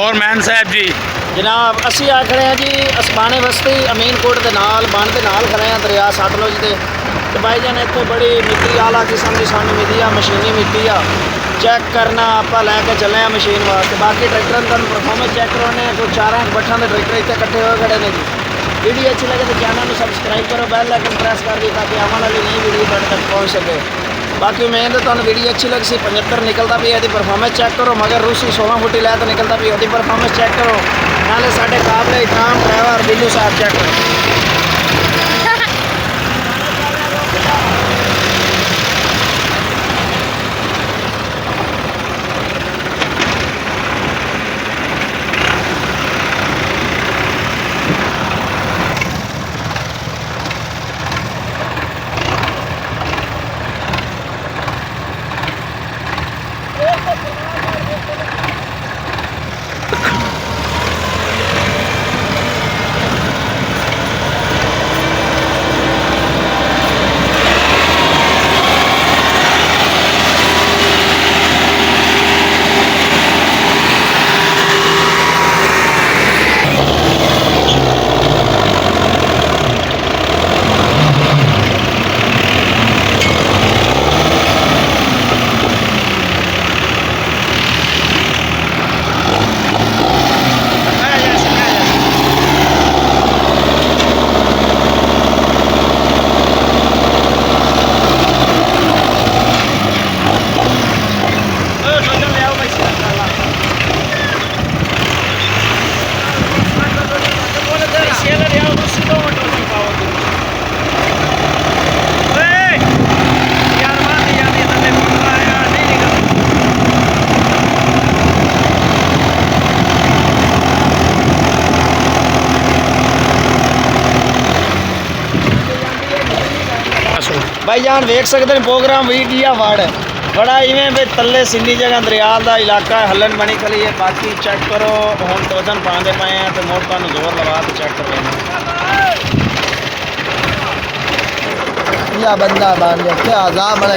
और मैन साहब जी जनाब असी आ खड़े हैं जी असमाने बस्ती अमीनकोट के नाल बन के नाल खड़े हैं दरिया सतलुज के तो भाई जान इतने बड़ी मिट्टी आला किस्म की सानू मिली आ मशीनी मिट्टी आ चेक करना आप लैके चले हैं मशीन वास्ते बाकी ट्रैक्टर का परफॉर्मेंस चेक करवाने कोई 4-8 ट्रैक्टर इतने कट्ठे हुए खड़े ने जी। वीडियो अच्छी लगे तो चैनल को सबसक्राइब करो बेल आइकन प्रेस कर दी ताकि आने वाली नई वीडियो तुहाडे तक पहुँच सके। बाकी उम्मीद है तुहानू वीडियो अच्छी लगी सी 75 निकलता भी है परफॉर्मेंस चेक करो मगर रूसी 16 फुटी लै तो निकलता भी है परफॉर्मेंस चेक करो नाले साढ़े काबले इकराम ड्राइवर बिल्लू साहब चेक करो। भाई जान वेख सकते हैं प्रोग्राम वीडिया वार्ड बड़ा इवें भी तले सिन्नी जगह दरिया का इलाका हलन बनी खड़ी है बाकी चेक करो हम वजन पाते पे हैं तो मोड़ तुम जोर लगा तो चेक कर लेना बंदा मान लिया क्या आजाब बड़े